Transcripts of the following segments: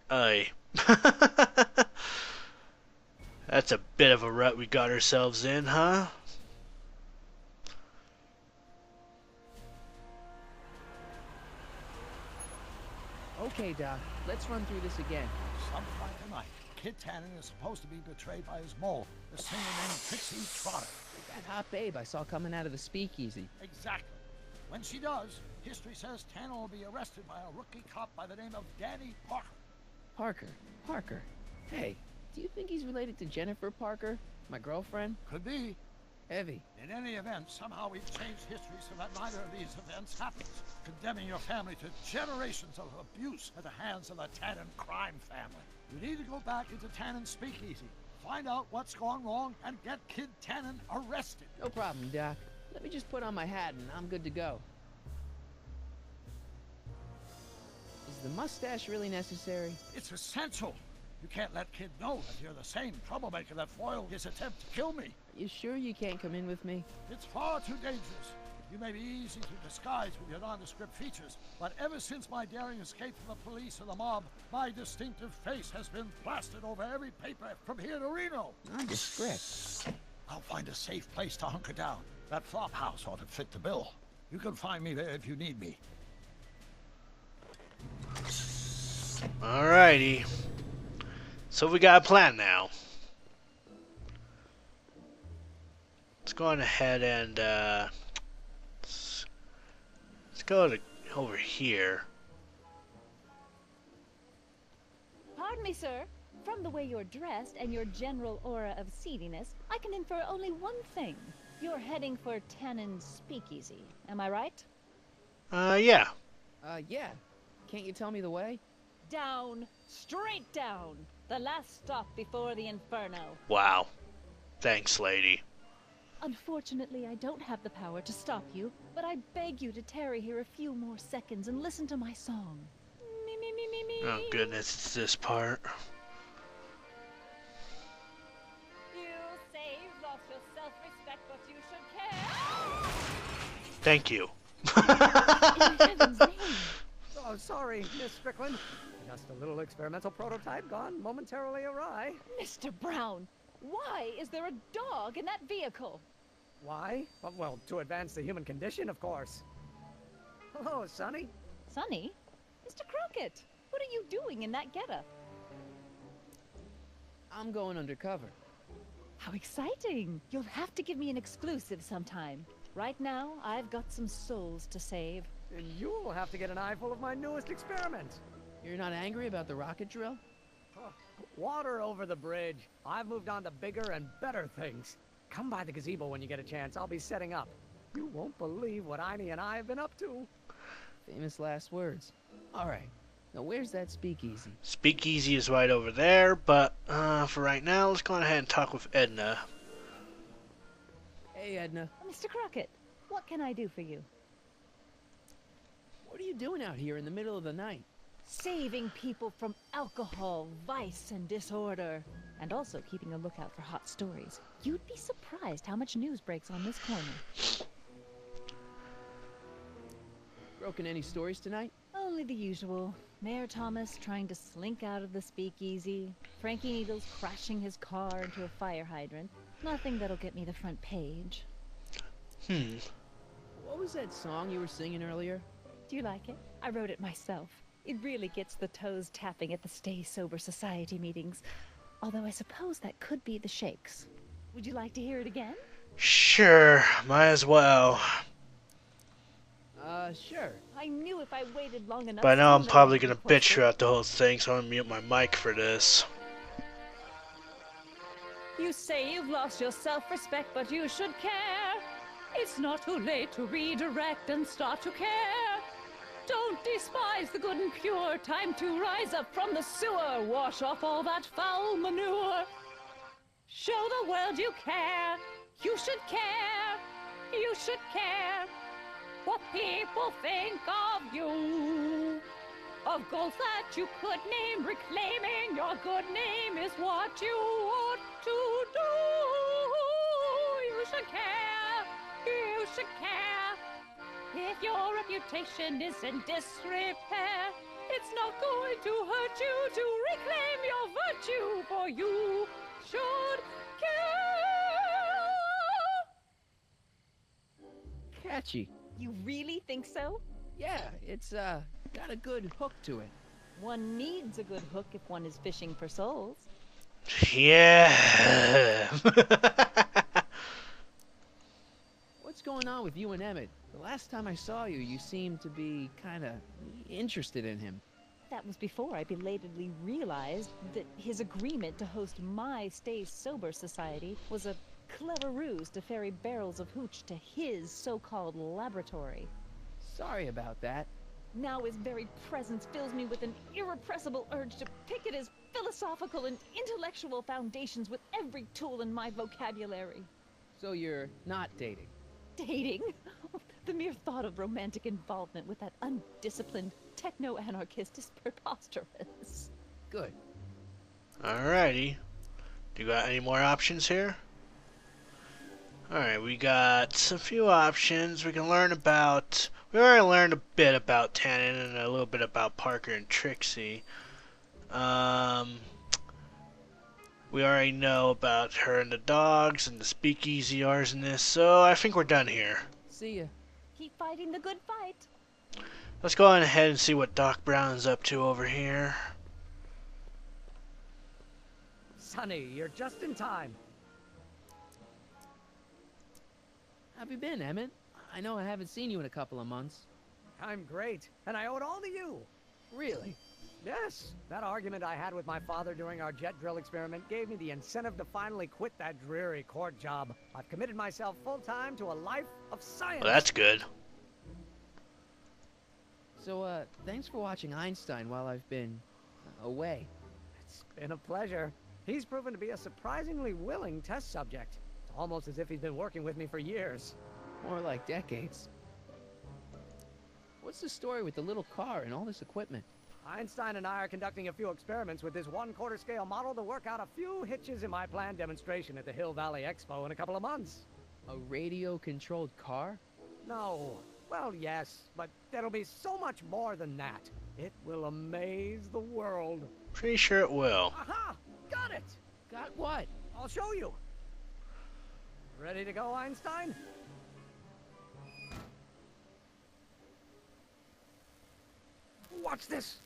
Aye. That's a bit of a rut we got ourselves in, huh? Okay, Doc, let's run through this again. Sometime tonight, Kid Tannen is supposed to be betrayed by his mole, the singer named Trixie Trotter. That hot babe I saw coming out of the speakeasy. Exactly. When she does, history says Tannen will be arrested by a rookie cop by the name of Danny Parker. Parker. Hey, do you think he's related to Jennifer Parker, my girlfriend? Could be. Heavy. In any event, somehow we've changed history so that neither of these events happens, condemning your family to generations of abuse at the hands of the Tannen crime family. You need to go back into Tannen's speakeasy, find out what's gone wrong, and get Kid Tannen arrested. No problem, Doc. Let me just put on my hat and I'm good to go. Is the mustache really necessary? It's essential. You can't let Kid know that you're the same troublemaker that foiled his attempt to kill me. Are you sure you can't come in with me? It's far too dangerous. You may be easy to disguise with your nondescript features, but ever since my daring escape from the police and the mob, my distinctive face has been plastered over every paper from here to Reno. Nondescript. I'll find a safe place to hunker down. That flop house ought to fit the bill. You can find me there if you need me. Alrighty. So we got a plan now. Let's go on ahead and let's go over here. Pardon me, sir. From the way you're dressed and your general aura of seediness, I can infer only one thing. You're heading for Tannen's speakeasy. Am I right? Yeah. Yeah. Can't you tell me the way? Down. Straight down. The last stop before the Inferno. Wow. Thanks, lady. Unfortunately, I don't have the power to stop you, but I beg you to tarry here a few more seconds and listen to my song. Me, me, me, me, me. Oh goodness, it's this part. You say you've lost your self-respect, but you should care. Thank you. In heaven's name. Oh, sorry, Miss Strickland. Just a little experimental prototype gone momentarily awry. Mr. Brown, why is there a dog in that vehicle? Why? Well, to advance the human condition, of course. Hello, Sonny. Sonny? Mr. Crockett, what are you doing in that getup? I'm going undercover. How exciting! You'll have to give me an exclusive sometime. Right now, I've got some souls to save. And you'll have to get an eyeful of my newest experiment. You're not angry about the rocket drill? Water over the bridge. I've moved on to bigger and better things. Come by the gazebo when you get a chance. I'll be setting up. You won't believe what Einie and I have been up to. Famous last words. Alright. Now where's that speakeasy? Speakeasy is right over there, but for right now, let's go on ahead and talk with Edna. Hey, Edna. Mr. Crockett, what can I do for you? What are you doing out here in the middle of the night? Saving people from alcohol, vice, and disorder. And also keeping a lookout for hot stories. You'd be surprised how much news breaks on this corner. Broken any stories tonight? Only the usual. Mayor Thomas trying to slink out of the speakeasy. Frankie Needles crashing his car into a fire hydrant. Nothing that'll get me the front page. What was that song you were singing earlier? Do you like it? I wrote it myself. It really gets the toes tapping at the Stay Sober Society meetings. Although I suppose that could be the Shakes. Would you like to hear it again? Sure, might as well. Sure. I knew if I waited long enough... By now I'm somebody probably would gonna request bitch it. throughout the whole thing, so I'm gonna mute my mic for this. You say you've lost your self-respect, but you should care. It's not too late to redirect and start to care. Don't despise the good and pure. Time to rise up from the sewer. Wash off all that foul manure. Show the world you care. You should care. You should care. What people think of you. Of goals that you could name. Reclaiming your good name is what you ought to do. You should care. You should care. If your reputation is in disrepair, It's not going to hurt you to reclaim your virtue, for you should care. Catchy. You really think so? Yeah, it's got a good hook to it. One needs a good hook if one is fishing for souls. Yeah. What's going on with you and Emmett? The last time I saw you, you seemed to be kind of interested in him. That was before I belatedly realized that his agreement to host my Stay Sober Society was a clever ruse to ferry barrels of hooch to his so-called laboratory. Sorry about that. Now his very presence fills me with an irrepressible urge to pick at his philosophical and intellectual foundations with every tool in my vocabulary. So you're not dating? Dating? The mere thought of romantic involvement with that undisciplined techno-anarchist is preposterous. Good. Alrighty. Do you got any more options here? Alright, we got a few options. We can learn about... We already learned a bit about Tannen and a little bit about Parker and Trixie. We already know about her and the dogs and the speakeasy arsonist, so I think we're done here. See ya. Keep fighting the good fight. Let's go on ahead and see what Doc Brown's up to over here. Sonny, you're just in time. How have you been, Emmett? I know I haven't seen you in a couple of months. I'm great, and I owe it all to you. Really? Yes, that argument I had with my father during our jet drill experiment gave me the incentive to finally quit that dreary court job. I've committed myself full-time to a life of science. Well, that's good. So, thanks for watching Einstein while I've been away. It's been a pleasure. He's proven to be a surprisingly willing test subject. It's almost as if he's been working with me for years. More like decades. What's the story with the little car and all this equipment? Einstein and I are conducting a few experiments with this 1/4 scale model to work out a few hitches in my planned demonstration at the Hill Valley Expo in a couple of months. A radio-controlled car? No. Well, yes, but there'll be so much more than that. It will amaze the world. Pretty sure it will. Aha! Got it! Got what? I'll show you. Ready to go, Einstein? Watch this.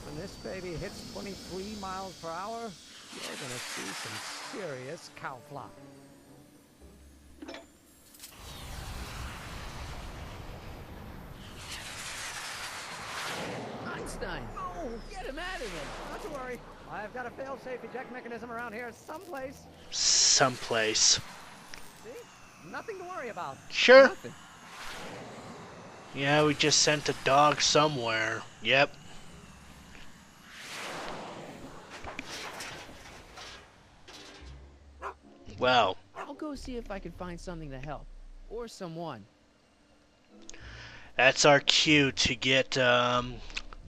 When this baby hits 23 miles per hour, you're gonna see some serious cow flop. Einstein! Oh, Get him out of there! not to worry. I've got a fail-safe eject mechanism around here someplace. Someplace. See? Nothing to worry about. Sure. Nothing. Yeah, we just sent a dog somewhere. Yep. Well, I'll go see if I can find something to help. Or someone. that's our cue to get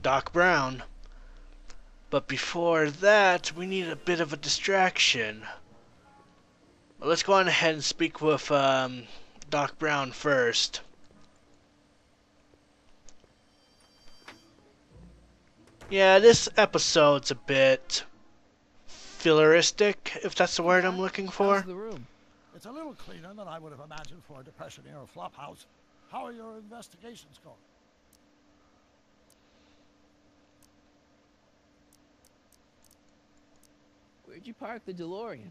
Doc Brown. But before that, we need a bit of a distraction. Well, let's go on ahead and speak with Doc Brown first. Yeah, this episode's a bit filleristic, if that's the word I'm looking for. How's the room? It's a little cleaner than I would have imagined for a Depression-era flophouse. How are your investigations going? Where'd you park the DeLorean?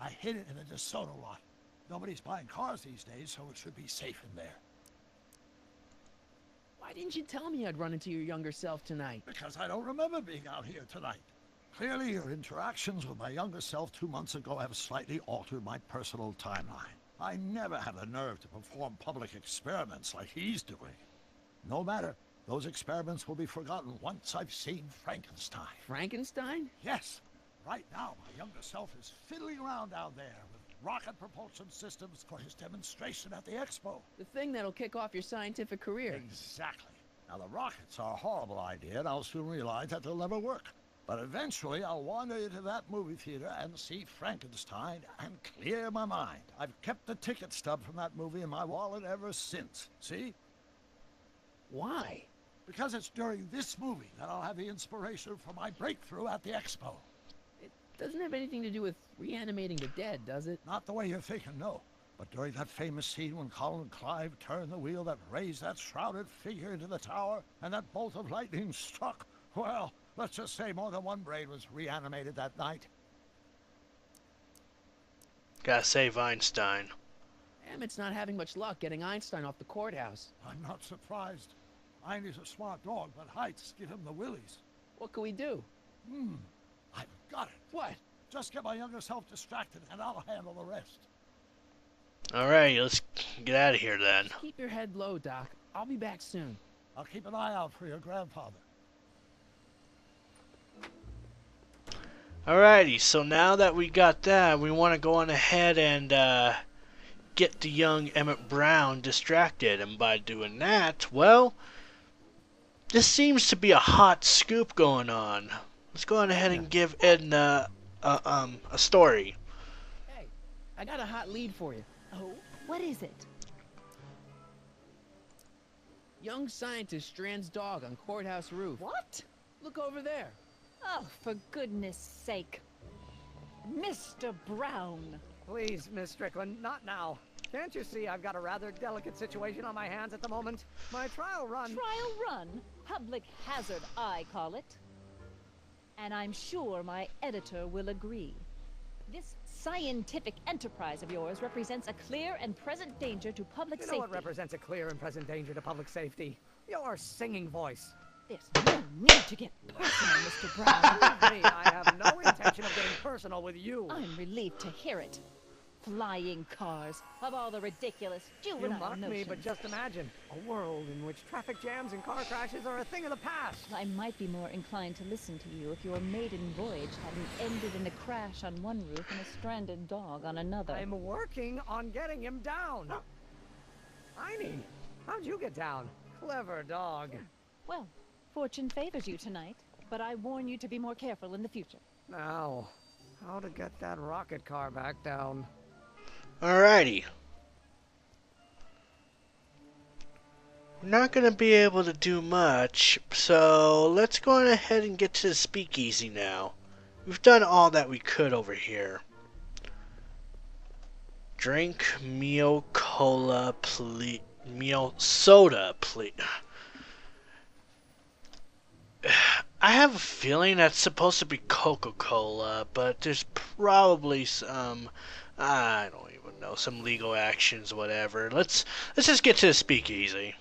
I hid it in the DeSoto lot. Nobody's buying cars these days, so it should be safe in there. Why didn't you tell me I'd run into your younger self tonight? Because I don't remember being out here tonight. Clearly, your interactions with my younger self 2 months ago have slightly altered my personal timeline. I never had the nerve to perform public experiments like he's doing. No matter, those experiments will be forgotten once I've seen Frankenstein. Frankenstein? Yes, right now my younger self is fiddling around down there with rocket propulsion systems for his demonstration at the expo. The thing that'll kick off your scientific career. Exactly. Now the rockets are a horrible idea, and I'll soon realize that they'll never work. But eventually I'll wander into that movie theater and see Frankenstein and clear my mind. I've kept the ticket stub from that movie in my wallet ever since. See? Why? Because it's during this movie that I'll have the inspiration for my breakthrough at the expo. It doesn't have anything to do with reanimating the dead, does it? Not the way you're thinking, no. But during that famous scene when Colin Clive turned the wheel that raised that shrouded figure into the tower and that bolt of lightning struck, well, let's just say more than one brain was reanimated that night. Gotta save Einstein. Emmett's not having much luck getting Einstein off the courthouse. I'm not surprised. Einstein's a smart dog, but heights give him the willies. What can we do? I've got it. What? Just get my younger self distracted and I'll handle the rest. Alright, let's get out of here then. Keep your head low, Doc. I'll be back soon. I'll keep an eye out for your grandfather. Alrighty, so now that we got that, we want to go on ahead and get the young Emmett Brown distracted. And by doing that, well, this seems to be a hot scoop going on. Let's go on ahead and give Ed a story. Hey, I got a hot lead for you. Oh, what is it? Young scientist strands dog on courthouse roof. What? Look over there. Oh, for goodness sake. Mr. Brown. Please, Miss Strickland, not now. Can't you see I've got a rather delicate situation on my hands at the moment? My trial run... Trial run? Public hazard, I call it. And I'm sure my editor will agree. This scientific enterprise of yours represents a clear and present danger to public You know safety. what represents a clear and present danger to public safety? Your singing voice. There's no need to get personal, Mr. Brown. Believe me, I have no intention of getting personal with you. I'm relieved to hear it. Flying cars, of all the ridiculous You juvenile mock me, notions. but just imagine a world in which traffic jams and car crashes are a thing of the past. I might be more inclined to listen to you if your maiden voyage hadn't ended in a crash on one roof and a stranded dog on another. I'm working on getting him down. Heine, how'd you get down? Clever dog. Well, fortune favors you tonight, but I warn you to be more careful in the future. Now, how to get that rocket car back down? Alrighty. We're not going to be able to do much, so let's go on ahead and get to the speakeasy now. We've done all that we could over here. Drink Mio Cola, please. Mio Soda, please. I have a feeling that's supposed to be Coca-Cola, but there's probably some, I don't even know, some legal actions, whatever. Let's just get to the speakeasy.